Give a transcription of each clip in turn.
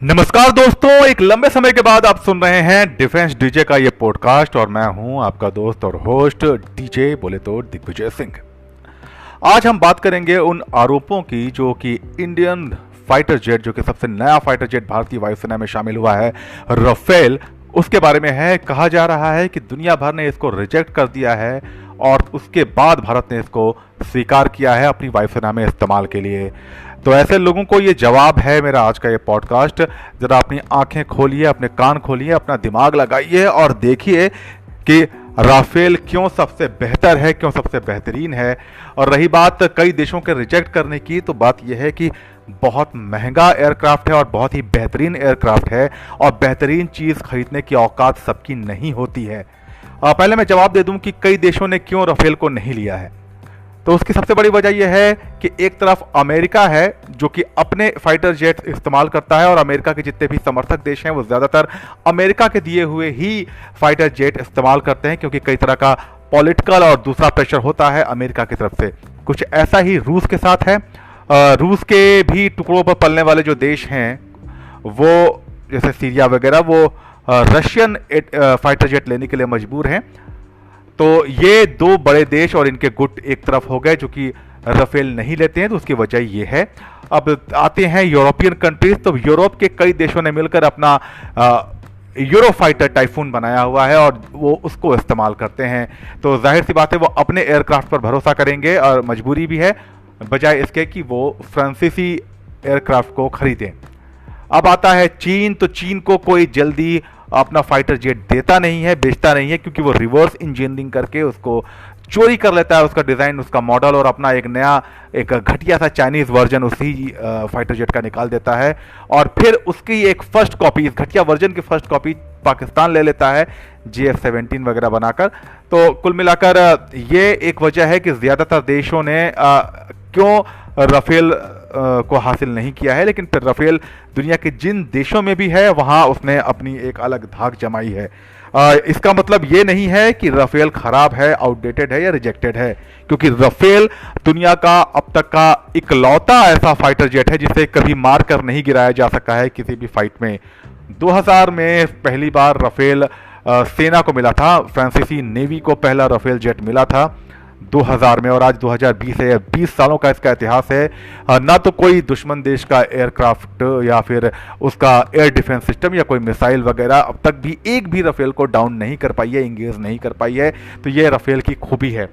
नमस्कार दोस्तों, एक लंबे समय के बाद आप सुन रहे हैं डिफेंस डीजे का ये पॉडकास्ट और मैं हूं आपका दोस्त और होस्ट डीजे बोले तो दिग्विजय सिंह। आज हम बात करेंगे उन आरोपों की जो कि इंडियन फाइटर जेट, जो कि सबसे नया फाइटर जेट भारतीय वायुसेना में शामिल हुआ है, राफेल, उसके बारे में है। कहा जा रहा है कि दुनिया भर ने इसको रिजेक्ट कर दिया है और उसके बाद भारत ने इसको स्वीकार किया है अपनी वायुसेना में इस्तेमाल के लिए। तो ऐसे लोगों को ये जवाब है मेरा आज का ये पॉडकास्ट। जरा अपनी आंखें खोलिए, अपने कान खोलिए, अपना दिमाग लगाइए और देखिए कि राफेल क्यों सबसे बेहतर है, क्यों सबसे बेहतरीन है। और रही बात कई देशों के रिजेक्ट करने की, तो बात यह है कि बहुत महंगा एयरक्राफ्ट है और बहुत ही बेहतरीन एयरक्राफ्ट है और बेहतरीन चीज़ खरीदने की औकात सबकी नहीं होती है। पहले मैं जवाब दे दूं कि कई देशों ने क्यों राफेल को नहीं लिया है। तो उसकी सबसे बड़ी वजह यह है कि एक तरफ अमेरिका है जो कि अपने फाइटर जेट इस्तेमाल करता है और अमेरिका के जितने भी समर्थक देश हैं वो ज़्यादातर अमेरिका के दिए हुए ही फाइटर जेट इस्तेमाल करते हैं, क्योंकि कई तरह का पॉलिटिकल और दूसरा प्रेशर होता है अमेरिका की तरफ से। कुछ ऐसा ही रूस के साथ है। रूस के भी टुकड़ों पर पलने वाले जो देश हैं वो, जैसे सीरिया वगैरह, वो रशियन फाइटर जेट लेने के लिए मजबूर हैं। तो ये दो बड़े देश और इनके गुट एक तरफ हो गए जो कि राफेल नहीं लेते हैं। तो उसकी वजह ये है। अब आते हैं यूरोपियन कंट्रीज। तो यूरोप के कई देशों ने मिलकर अपना यूरो फाइटर टाइफून बनाया हुआ है और वो उसको इस्तेमाल करते हैं। तो जाहिर सी बात है वो अपने एयरक्राफ्ट पर भरोसा करेंगे और मजबूरी भी है, बजाय इसके कि वो फ्रांसीसी एयरक्राफ्ट को खरीदें। अब आता है चीन। तो चीन को कोई जल्दी अपना फाइटर जेट देता नहीं है, बेचता नहीं है, क्योंकि वो रिवर्स इंजीनियरिंग करके उसको चोरी कर लेता है, उसका डिज़ाइन, उसका मॉडल, और अपना एक नया, एक घटिया सा चाइनीज़ वर्जन उसी फाइटर जेट का निकाल देता है और फिर उसकी एक फर्स्ट कॉपी, इस घटिया वर्जन की फर्स्ट कॉपी पाकिस्तान ले लेता है JF-17 वगैरह बनाकर। तो कुल मिलाकर ये एक वजह है कि ज़्यादातर देशों ने क्यों राफेल को हासिल नहीं किया है। लेकिन फिर राफेल दुनिया के जिन देशों में भी है वहाँ उसने अपनी एक अलग धाक जमाई है। इसका मतलब ये नहीं है कि राफेल खराब है, आउटडेटेड है या रिजेक्टेड है, क्योंकि राफेल दुनिया का अब तक का इकलौता ऐसा फाइटर जेट है जिसे कभी मार कर नहीं गिराया जा सका है किसी भी फाइट में। 2000 में पहली बार राफेल सेना को मिला था, फ्रांसीसी नेवी को पहला राफेल जेट मिला था 2000 में, और आज 2020 है। 20 सालों का इसका इतिहास है। ना तो कोई दुश्मन देश का एयरक्राफ्ट या फिर उसका एयर डिफेंस सिस्टम या कोई मिसाइल वगैरह अब तक भी एक भी राफेल को डाउन नहीं कर पाई है, इंगेज नहीं कर पाई है। तो ये राफेल की खूबी है।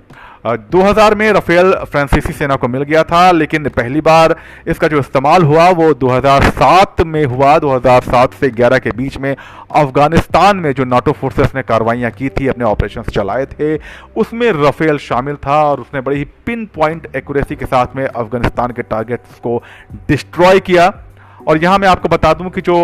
2000 में राफेल फ्रांसीसी सेना को मिल गया था, लेकिन पहली बार इसका जो इस्तेमाल हुआ वो 2007 में हुआ। 2007 से 11 के बीच में अफगानिस्तान में जो नाटो फोर्सेस ने कार्रवाइयाँ की थी, अपने ऑपरेशंस चलाए थे, उसमें राफेल शामिल था और उसने बड़ी ही पिन पॉइंट एक्यूरेसी के साथ में अफगानिस्तान के टारगेट्स को डिस्ट्रॉय किया। और यहाँ मैं आपको बता दूं कि जो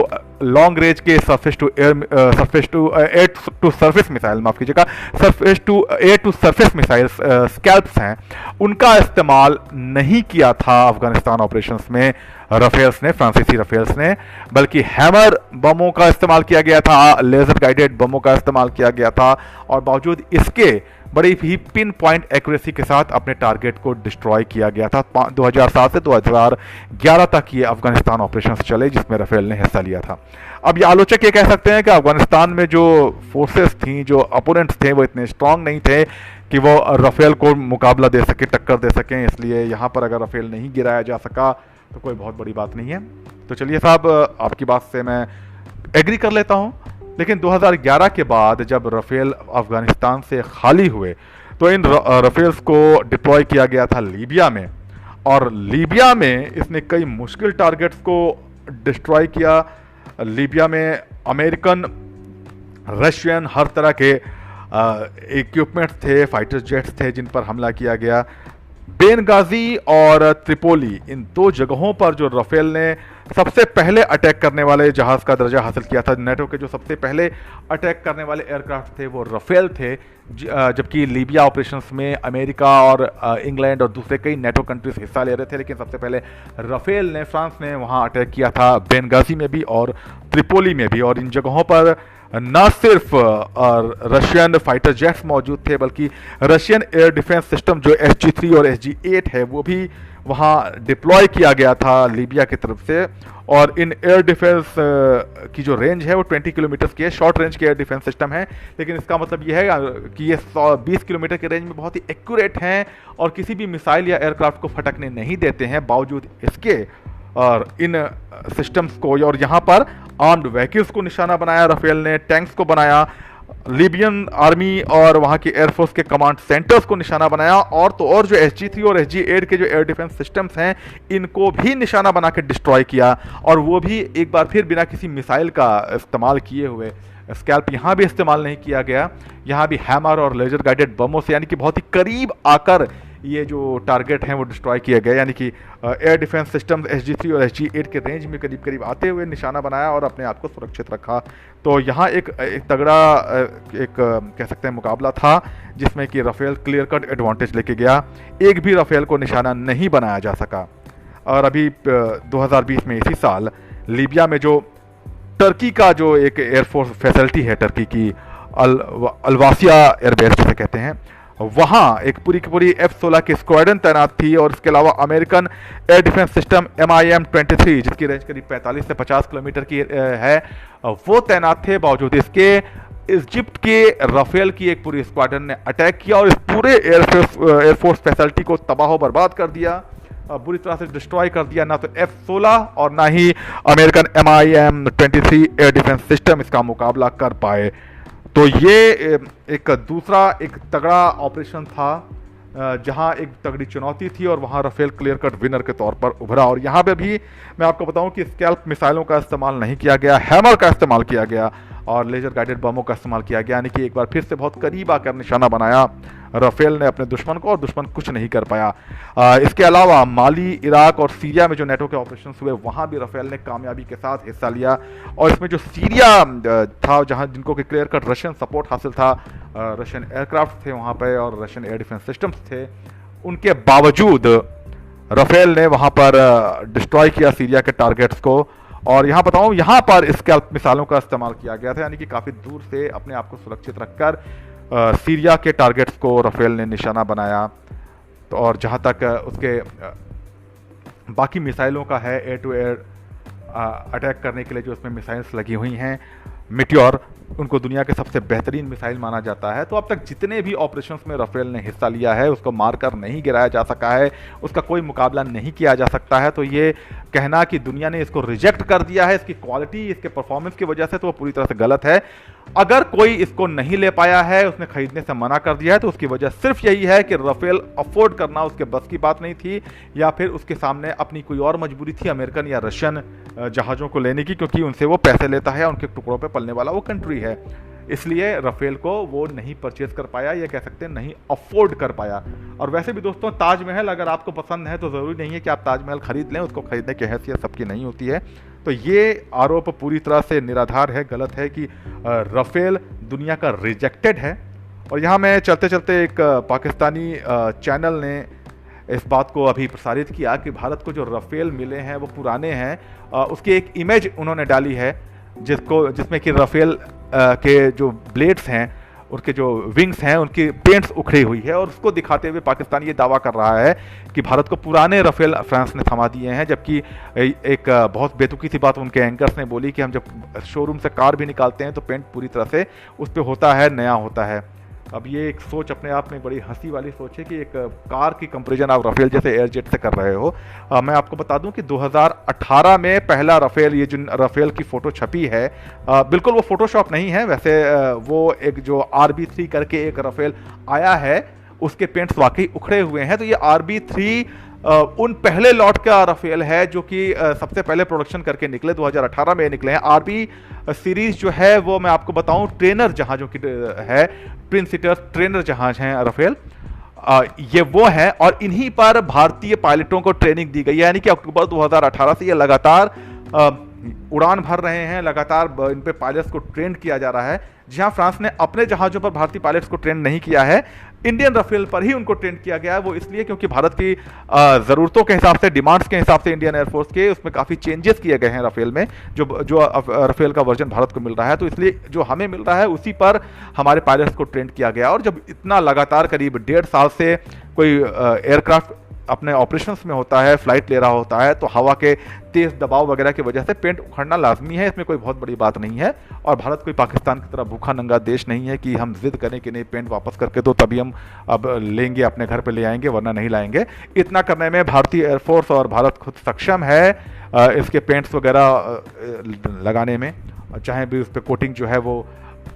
लॉन्ग रेंज के surface to air to surface missile, माफ कीजिएगा, surface to air to surface missile scalps हैं, उनका इस्तेमाल नहीं किया था अफगानिस्तान ऑपरेशंस में राफेल्स ने, फ्रांसीसी राफेल्स ने, बल्कि हैमर बमों का इस्तेमाल किया गया था, लेजर गाइडेड बमों का इस्तेमाल किया गया था और बावजूद इसके बड़ी ही पिन पॉइंट एक्यूरेसी के साथ अपने टारगेट को डिस्ट्रॉय किया गया था। 2007 से 2011 तक ये अफगानिस्तान ऑपरेशंस चले जिसमें राफेल ने हिस्सा लिया था। अब ये आलोचक ये कह सकते हैं कि अफगानिस्तान में जो फोर्सेस थी, जो अपोनेंट्स थे, वो इतने स्ट्रांग नहीं थे कि वो राफेल को मुकाबला दे सके, टक्कर दे सकें, इसलिए यहाँ पर अगर राफेल नहीं गिराया जा सका तो कोई बहुत बड़ी बात नहीं है। तो चलिए साहब, आपकी बात से मैं एग्री कर लेता हूँ। लेकिन 2011 के बाद जब राफेल अफगानिस्तान से खाली हुए तो इन राफेल्स को डिप्लॉय किया गया था लीबिया में, और लीबिया में इसने कई मुश्किल टारगेट्स को डिस्ट्रॉय किया। लीबिया में अमेरिकन, रशियन, हर तरह के इक्विपमेंट्स थे, फाइटर जेट्स थे जिन पर हमला किया गया। बेनगाजी और त्रिपोली, इन दो जगहों पर जो राफेल ने सबसे पहले अटैक करने वाले जहाज का दर्जा हासिल किया था, नेटो के जो सबसे पहले अटैक करने वाले एयरक्राफ्ट थे वो राफेल थे, जबकि लीबिया ऑपरेशंस में अमेरिका और इंग्लैंड और दूसरे कई नेटो कंट्रीज हिस्सा ले रहे थे, लेकिन सबसे पहले राफेल ने, फ्रांस ने वहाँ अटैक किया था, बेनगाजी में भी और त्रिपोली में भी। और इन जगहों पर न सिर्फ रशियन फाइटर जेट्स मौजूद थे, बल्कि रशियन एयर डिफेंस सिस्टम जो SG-3 और SG-8 है वो भी वहाँ डिप्लॉय किया गया था लीबिया की तरफ से। और इन एयर डिफेंस की जो रेंज है वो 20 किलोमीटर की है, शॉर्ट रेंज के एयर डिफेंस सिस्टम है। लेकिन इसका मतलब ये है कि ये 20 किलोमीटर के रेंज में बहुत ही एक्यूरेट हैं और किसी भी मिसाइल या एयरक्राफ्ट को फटकने नहीं देते हैं। बावजूद इसके और इन सिस्टम्स को और यहाँ पर आर्म्ड व्हीकल्स को निशाना बनाया राफेल ने, टैंक्स को बनाया, लीबियन आर्मी और वहाँ की एयरफोर्स के कमांड सेंटर्स को निशाना बनाया, और तो और जो SG-3 और SG-8 के जो एयर डिफेंस सिस्टम्स हैं इनको भी निशाना बना के डिस्ट्रॉय किया, और वो भी एक बार फिर बिना किसी मिसाइल का इस्तेमाल किए हुए। स्कैल्प यहाँ भी इस्तेमाल नहीं किया गया, यहाँ भी हैमर और लेजर गाइडेड बमों से यानी कि बहुत ही करीब आकर ये जो टारगेट हैं वो डिस्ट्रॉय किए गए, यानी कि एयर डिफेंस सिस्टम्स SG-3 और SG-8 के रेंज में करीब करीब आते हुए निशाना बनाया और अपने आप को सुरक्षित रखा। तो यहाँ एक तगड़ा कह सकते हैं मुकाबला था, जिसमें कि राफेल क्लियर कट एडवांटेज लेके गया। एक भी राफेल को निशाना नहीं बनाया जा सका। और अभी 2020 में इसी साल लीबिया में जो टर्की का जो एक एयरफोर्स फैसिलिटी है, टर्की की अलवासिया एयरबेस जिसे कहते हैं, वहाँ एक पूरी की पूरी F-16 की स्क्वाड्रन तैनात थी। और इसके अलावा American air defence system MIM-23 जिसकी रेंज करीब 45 से 50 किलोमीटर की है, वो तैनात थे। बावजूद इसके इजिप्ट के राफेल की एक पूरी स्क्वाड्रन ने अटैक किया और इस पूरे एयरफोर्स फैसिलिटी को तबाह बर्बाद कर दिया, बुरी तरह से डिस्ट्रॉय कर दिया। ना तो F-16 और ना ही American MIM-23 air defence system इसका मुकाबला कर पाए। तो ये एक दूसरा एक तगड़ा ऑपरेशन था, जहां एक तगड़ी चुनौती थी और वहां राफेल क्लियर कट विनर के तौर पर उभरा। और यहां पे भी मैं आपको बताऊं कि स्कैल्प मिसाइलों का इस्तेमाल नहीं किया गया, हैमर का इस्तेमाल किया गया और लेजर गाइडेड बमों का इस्तेमाल किया गया, यानी कि एक बार फिर से बहुत करीब आकर निशाना बनाया राफेल ने अपने दुश्मन को, और दुश्मन कुछ नहीं कर पाया। इसके अलावा माली, इराक और सीरिया में जो नेटो के ऑपरेशन हुए वहां भी राफेल ने कामयाबी के साथ हिस्सा लिया। और इसमें जो सीरिया था, जहां जिनको कि क्लियर कट रशियन सपोर्ट हासिल था, रशियन एयरक्राफ्ट थे वहां पर और रशियन एयर डिफेंस सिस्टम्स थे, उनके बावजूद राफेल ने वहां पर डिस्ट्रॉय किया सीरिया के टारगेट्स को। और यहाँ बताऊँ, यहाँ पर स्कैल्प मिसाइलों का इस्तेमाल किया गया था, यानी कि काफ़ी दूर से अपने आप को सुरक्षित रखकर सीरिया के टारगेट्स को राफेल ने निशाना बनाया। तो और जहाँ तक उसके बाकी मिसाइलों का है, एयर टू एयर अटैक करने के लिए जो उसमें मिसाइल्स लगी हुई हैं, मिट्योर, उनको दुनिया के सबसे बेहतरीन मिसाइल माना जाता है। तो अब तक जितने भी ऑपरेशंस में राफेल ने हिस्सा लिया है उसको मारकर नहीं गिराया जा सका है, उसका कोई मुकाबला नहीं किया जा सकता है। तो ये कहना कि दुनिया ने इसको रिजेक्ट कर दिया है इसकी क्वालिटी, इसके परफॉर्मेंस की वजह से, तो वो पूरी तरह से गलत है। अगर कोई इसको नहीं ले पाया है, उसने खरीदने से मना कर दिया है, तो उसकी वजह सिर्फ यही है कि राफेल अफोर्ड करना उसके बस की बात नहीं थी, या फिर उसके सामने अपनी कोई और मजबूरी थी अमेरिकन या रशियन जहाज़ों को लेने की, क्योंकि उनसे वो पैसे लेता है, उनके टुकड़ों पे पलने वाला वो कंट्री है। इसलिए राफेल को वो नहीं परचेज कर पाया, या कह सकते हैं नहीं अफोर्ड कर पाया। और वैसे भी दोस्तों, ताजमहल अगर आपको पसंद है तो ज़रूरी नहीं है कि आप ताजमहल खरीद लें, उसको खरीदने की हैसियत सबकी नहीं होती है। तो ये आरोप पूरी तरह से निराधार है, गलत है कि राफेल दुनिया का रिजेक्टेड है। और यहाँ मैं चलते चलते एक पाकिस्तानी चैनल ने इस बात को अभी प्रसारित किया कि भारत को जो राफेल मिले हैं वो पुराने हैं। उसकी एक इमेज उन्होंने डाली है जिसमें कि राफेल के जो ब्लेड्स हैं, उनके जो विंग्स हैं, उनकी पेंट्स उखड़ी हुई है, और उसको दिखाते हुए पाकिस्तान ये दावा कर रहा है कि भारत को पुराने राफेल फ्रांस ने थमा दिए हैं। जबकि एक बहुत बेतुकी सी बात उनके एंकर्स ने बोली कि हम जब शोरूम से कार भी निकालते हैं तो पेंट पूरी तरह से उस पर होता है, नया होता है। अब ये एक सोच अपने आप में बड़ी हंसी वाली सोच है कि एक कार की कंपैरिजन आप राफेल जैसे एयरजेट से कर रहे हो। मैं आपको बता दूं कि 2018 में पहला राफेल, ये जो राफेल की फ़ोटो छपी है, बिल्कुल वो फोटोशॉप नहीं है, वैसे वो एक जो RB-3 करके एक राफेल आया है उसके पेंट्स वाकई उखड़े हुए हैं। तो ये RB-3 उन पहले लॉट का राफेल है जो कि सबसे पहले प्रोडक्शन करके निकले, 2018 में निकले हैं। RB सीरीज जो है वो मैं आपको बताऊं ट्रेनर जहाज़ों की है, ट्विन सीटर ट्रेनर जहाज हैं राफेल, ये वो है। और इन्हीं पर भारतीय पायलटों को ट्रेनिंग दी गई है, यानी कि अक्टूबर 2018 से ये लगातार उड़ान भर रहे हैं, लगातार इन पे पायलट्स को ट्रेन किया जा रहा है। जहां फ्रांस ने अपने जहाज़ों पर भारतीय पायलट्स को ट्रेन नहीं किया है, इंडियन राफेल पर ही उनको ट्रेन किया गया है। वो इसलिए क्योंकि भारत की ज़रूरतों के हिसाब से, डिमांड्स के हिसाब से इंडियन एयरफोर्स के उसमें काफ़ी चेंजेस किए गए हैं राफेल में, जो राफेल का वर्जन भारत को मिल रहा है। तो इसलिए जो हमें मिल रहा है उसी पर हमारे पायलट्स को ट्रेन किया गया। और जब इतना लगातार करीब 1.5 साल से कोई एयरक्राफ्ट अपने ऑपरेशंस में होता है, फ्लाइट ले रहा होता है, तो हवा के तेज दबाव वगैरह की वजह से पेंट उखड़ना लाजमी है, इसमें कोई बहुत बड़ी बात नहीं है। और भारत कोई पाकिस्तान की तरह भूखा नंगा देश नहीं है कि हम जिद करें कि नहीं पेंट वापस करके दो तभी हम अब लेंगे, अपने घर पे ले आएंगे, वरना नहीं लाएंगे। इतना करने में भारतीय एयरफोर्स और भारत खुद सक्षम है इसके पेंट्स वगैरह लगाने में, चाहे भी उस पर कोटिंग जो है वो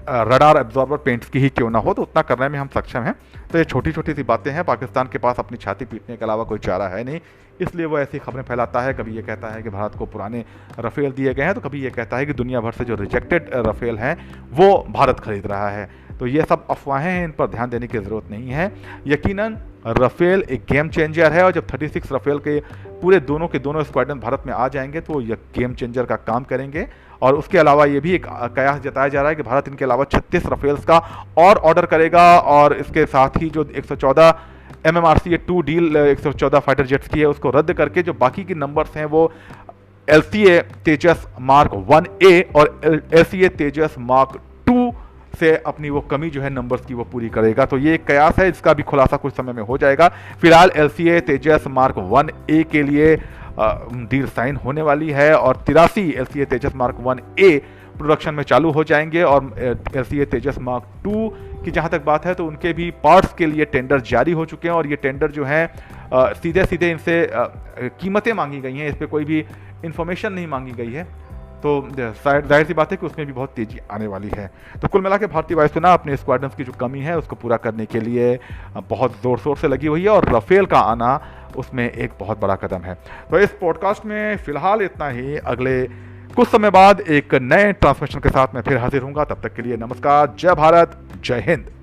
रडार एब्जॉर्बर पेंट्स की ही क्यों ना हो, तो उतना करने में हम सक्षम हैं। तो ये छोटी छोटी सी बातें हैं। पाकिस्तान के पास अपनी छाती पीटने के अलावा कोई चारा है नहीं, इसलिए वो ऐसी खबरें फैलाता है। कभी ये कहता है कि भारत को पुराने राफेल दिए गए हैं, तो कभी ये कहता है कि दुनिया भर से जो रिजेक्टेड राफेल हैं वो भारत खरीद रहा है। तो ये सब अफवाहें हैं, इन पर ध्यान देने की ज़रूरत नहीं है। यकीनन राफेल एक गेम चेंजर है, और जब 36 राफेल के पूरे दोनों के दोनों स्क्वाड्रन भारत में आ जाएंगे तो ये गेम चेंजर का काम करेंगे। और उसके अलावा ये भी एक कयास जताया जा रहा है कि भारत इनके अलावा 36 राफेल्स का और ऑर्डर करेगा, और इसके साथ ही जो 114 MMRCA 2 डील 114 फाइटर जेट्स की है उसको रद्द करके जो बाकी के नंबर्स हैं वो LCA तेजस मार्क 1A और LCA तेजस मार्क 2 से अपनी वो कमी जो है नंबर्स की वो पूरी करेगा। तो ये एक कयास है, इसका भी खुलासा कुछ समय में हो जाएगा। फिलहाल LCA तेजस मार्क 1A के लिए डील साइन होने वाली है, और 83 LCA तेजस मार्क 1A प्रोडक्शन में चालू हो जाएंगे। और LCA तेजस मार्क 2 की जहां तक बात है तो उनके भी पार्ट्स के लिए टेंडर जारी हो चुके हैं, और ये टेंडर जो है सीधे सीधे इनसे कीमतें मांगी गई हैं, इस पर कोई भी इंफॉर्मेशन नहीं मांगी गई है। तो जाहिर सी बात है कि उसमें भी बहुत तेजी आने वाली है। तो कुल मिला के भारतीय वायुसेना अपने स्क्वाड्रन्स की जो कमी है उसको पूरा करने के लिए बहुत ज़ोर शोर से लगी हुई है, और राफेल का आना उसमें एक बहुत बड़ा कदम है। तो इस पॉडकास्ट में फिलहाल इतना ही। अगले कुछ समय बाद एक नए ट्रांसमिशन के साथ मैं फिर हाजिर हूँगा। तब तक के लिए नमस्कार, जय भारत, जय हिंद।